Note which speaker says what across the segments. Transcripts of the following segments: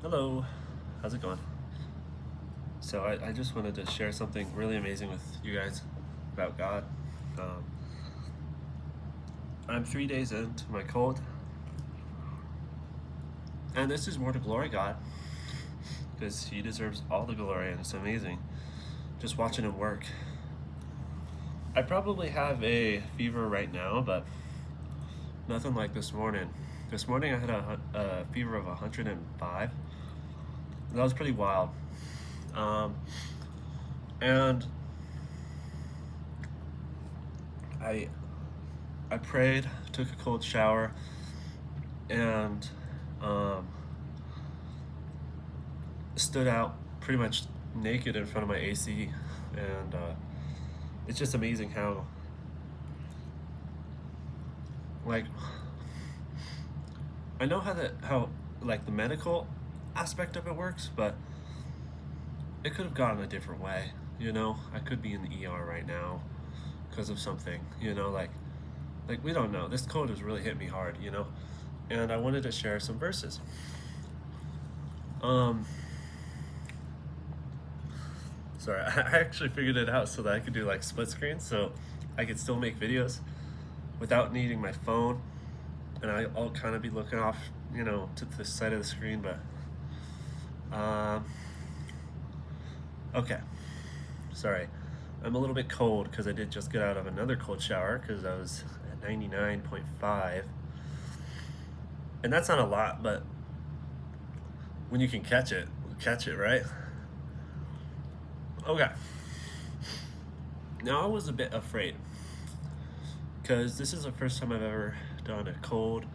Speaker 1: Hello, how's it going? So I just wanted to share something really amazing with you guys about God. Um, I'm 3 days into my cold, and this is more to glory God because He deserves all the glory, and it's amazing just watching Him work. I probably have a fever right now, but nothing like this morning. This morning I had a fever of 105. That was pretty wild. Um, and I I prayed, took a cold shower, and um, stood out pretty much naked in front of my AC, and it's just amazing how, like, I know how like the medical aspect of it works, but it could have gone a different way. I could be in the ER right now because of something. Like we don't know. This cold has really hit me hard. And I wanted to share some verses. Um, Sorry, I actually figured it out so that I could do like split screen, so I could still make videos without needing my phone, and I'll kind of be looking off, to the side of the screen. But um, okay, sorry, I'm a little bit cold because I did just get out of another cold shower because I was at 99.5, and that's not a lot, but when you can catch it, right? Okay. Now I was a bit afraid because this is the first time I've ever done a cold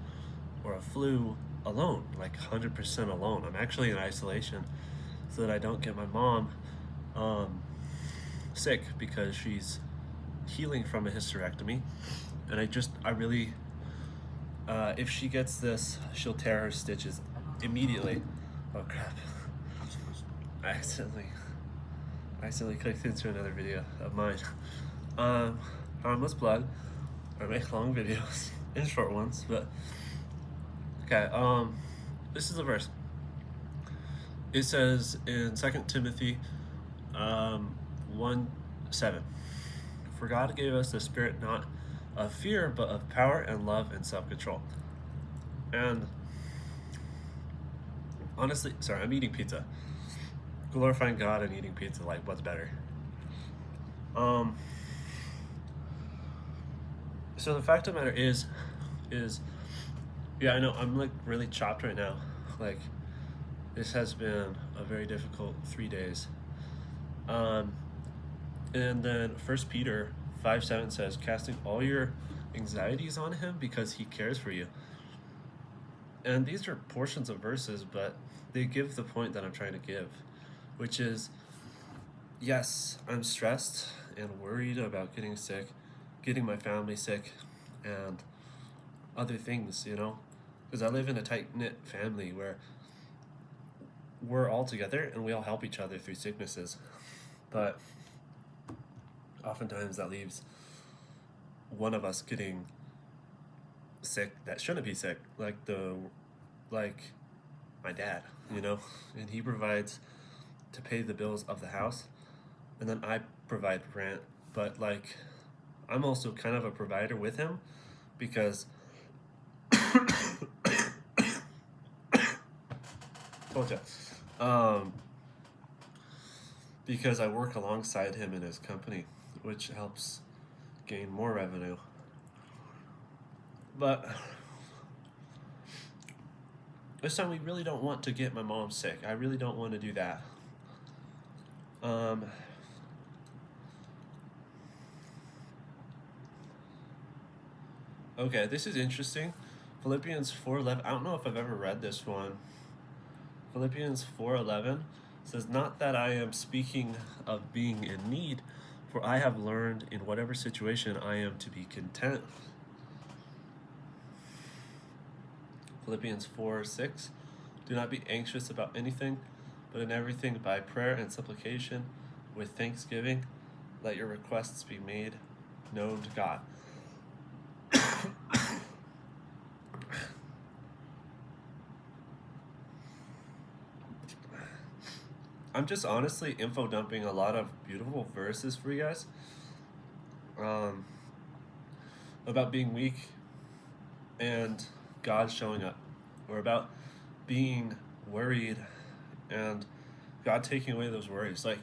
Speaker 1: or a flu alone, like 100% alone. I'm actually in isolation so that I don't get my mom um, sick because she's healing from a hysterectomy. And I really, if she gets this, she'll tear her stitches immediately. Oh crap. I accidentally, I accidentally clicked into another video of mine. Um, Harmless plug. I make long videos and short ones, but okay. This is the verse. It says in 2 Timothy 1:7, "For God gave us the spirit not of fear, but of power and love and self-control." And honestly, sorry, I'm eating pizza. Glorifying God and eating pizza, like what's better? Um, so the fact of the matter is, yeah, I know I'm like really chopped right now. Like this has been a very difficult 3 days. Um, and then First Peter 5:7 says, "Casting all your anxieties on Him because He cares for you." And these are portions of verses, but they give the point that I'm trying to give, which is, yes, I'm stressed and worried about getting sick, getting my family sick, and other things, because I live in a tight-knit family where we're all together and we all help each other through sicknesses. But oftentimes that leaves one of us getting sick that shouldn't be sick, like my dad, and he provides to pay the bills of the house, and then I provide rent. But like, I'm also kind of a provider with him because told you, um, because I work alongside him in his company, which helps gain more revenue. But this time we really don't want to get my mom sick. I really don't want to do that. Um, okay, this is interesting. Philippians 4:11. I don't know if I've ever read this one. Philippians 4:11 says, "Not that I am speaking of being in need, for I have learned in whatever situation I am to be content." Philippians 4:6, "Do not be anxious about anything, but in everything by prayer and supplication with thanksgiving, let your requests be made known to God." I'm just honestly info dumping a lot of beautiful verses for you guys, um, about being weak and God showing up, or about being worried and God taking away those worries. Like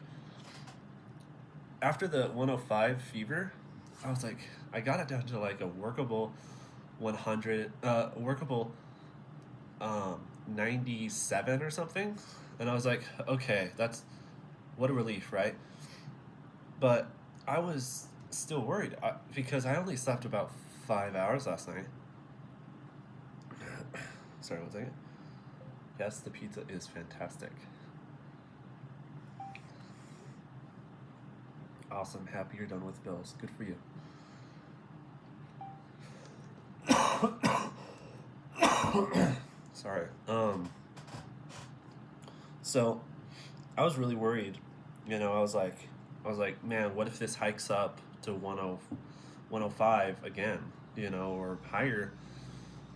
Speaker 1: after the 105 fever, I was like, I got it down to like a workable 100, workable 97 or something, and I was like, okay, that's what a relief, right? But I was still worried because I only slept about 5 hours last night. Sorry, one second. Yes, the pizza is fantastic. Awesome. Happy you're done with bills. Good for you. Sorry. So I was really worried. I was like, man, what if this hikes up to 105 again, or higher?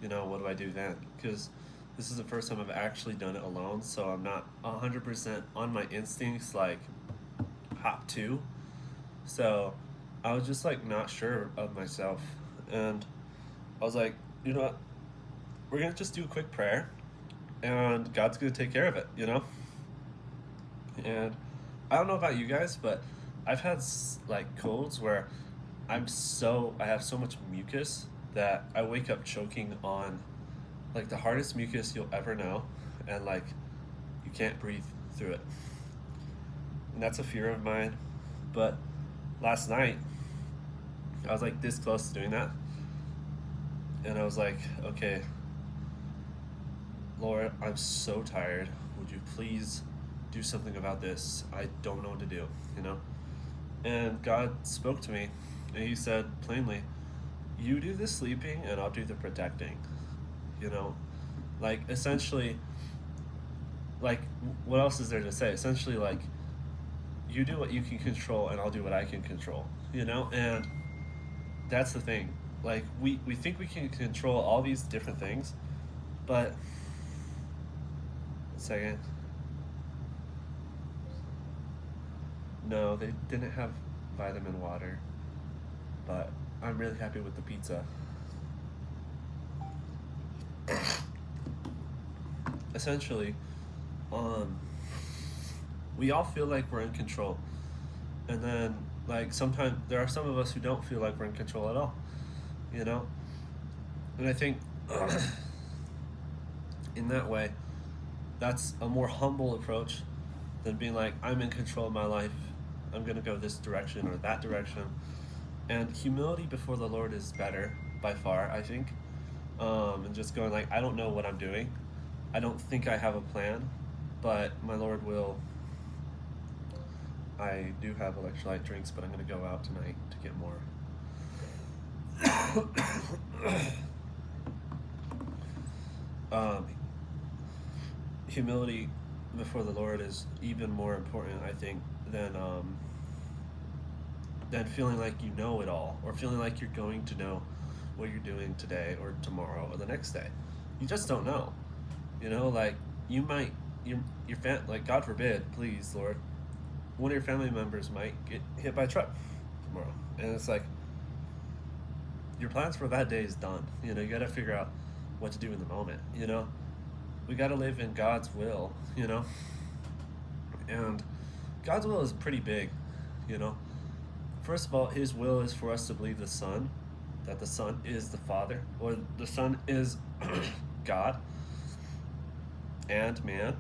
Speaker 1: What do I do then? Because this is the first time I've actually done it alone, so I'm not 100% on my instincts, like hop to. So I was just like not sure of myself, and I was like, you know what? We're gonna just do a quick prayer, and God's gonna take care of it. And I don't know about you guys, but I've had like colds where I have so much mucus that I wake up choking on like the hardest mucus you'll ever know, and like you can't breathe through it. And that's a fear of mine. But last night I was like this close to doing that, and I was like, okay, Lord, I'm so tired. Would you please do something about this? I don't know what to do. And God spoke to me, and He said plainly, you do the sleeping and I'll do the protecting. You know, like essentially, like what else is there to say? Essentially, like you do what you can control and I'll do what I can control. And that's the thing. Like we think we can control all these different things, but a second. No, they didn't have vitamin water, but I'm really happy with the pizza. Essentially, um, we all feel like we're in control, and then like sometimes there are some of us who don't feel like we're in control at all, you know. And I think in that way, that's a more humble approach than being like, I'm in control of my life. I'm gonna go this direction or that direction. And humility before the Lord is better by far, I think. And just going like, I don't know what I'm doing. I don't think I have a plan, but my Lord will. I do have electrolyte drinks, but I'm gonna go out tonight to get more. um, Humility before the Lord is even more important, I think, than feeling like you know it all, or feeling like you're going to know what you're doing today or tomorrow or the next day. You just don't know. Like you might like God forbid, please Lord, one of your family members might get hit by a truck tomorrow, and it's like your plans for that day is done. You got to figure out what to do in the moment. We got to live in God's will. And God's will is pretty big. First of all, His will is for us to believe that the Son is the Father, or the Son is God and man,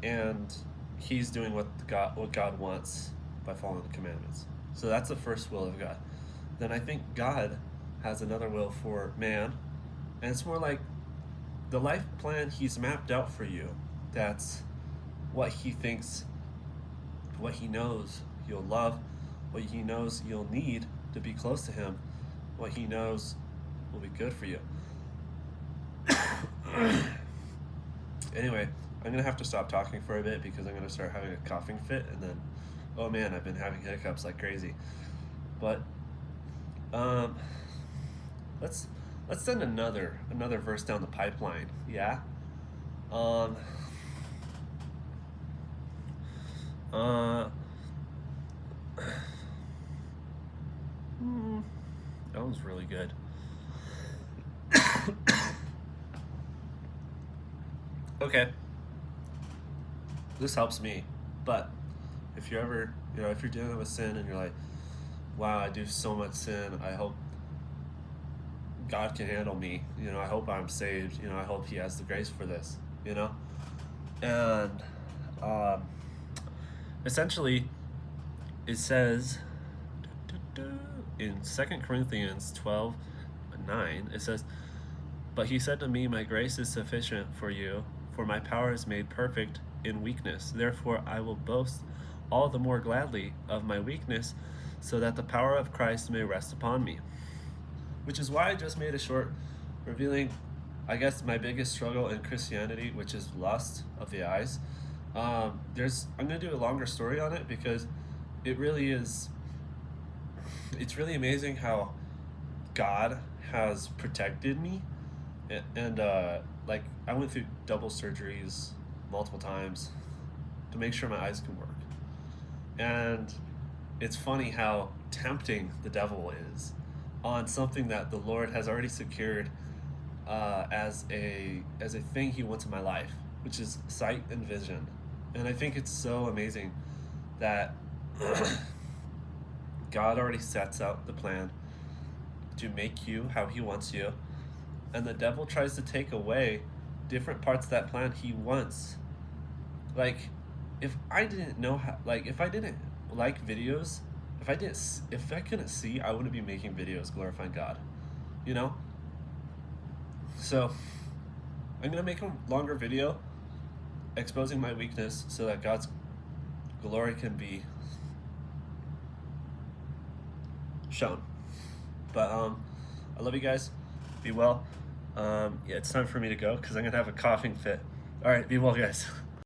Speaker 1: and He's doing what God wants by following the commandments. So that's the first will of God. Then I think God has another will for man, and it's more like the life plan He's mapped out for you. That's what He thinks, what He knows you'll love, what He knows you'll need to be close to Him, what He knows will be good for you. Anyway, I'm gonna have to stop talking for a bit because I'm gonna start having a coughing fit, and then, oh man, I've been having hiccups like crazy. But let's send another verse down the pipeline. Yeah. Uh, that was really good. Okay, this helps me, but if you're ever, if you're dealing with sin and you're like, wow, I do so much sin, I hope God can handle me, I hope I'm saved, I hope He has the grace for this, and um, essentially it says in 2 Corinthians 12:9, it says, "But He said to me, my grace is sufficient for you, for my power is made perfect in weakness. Therefore I will boast all the more gladly of my weakness, so that the power of Christ may rest upon me." Which is why I just made a short revealing, I guess, my biggest struggle in Christianity, which is lust of the eyes. I'm gonna do a longer story on it because it really is. It's really amazing how God has protected me, and like I went through double surgeries multiple times to make sure my eyes can work, and it's funny how tempting the devil is on something that the Lord has already secured as a thing He wants in my life, which is sight and vision. And I think it's so amazing that God already sets out the plan to make you how He wants you, and the devil tries to take away different parts of that plan He wants. Like, if I didn't know how, like, if I didn't like videos, if I couldn't see, I wouldn't be making videos glorifying God, you know? So, I'm gonna make a longer video exposing my weakness so that God's glory can be shown. But I love you guys. Be well. Yeah, it's time for me to go because I'm gonna have a coughing fit. All right, be well, guys.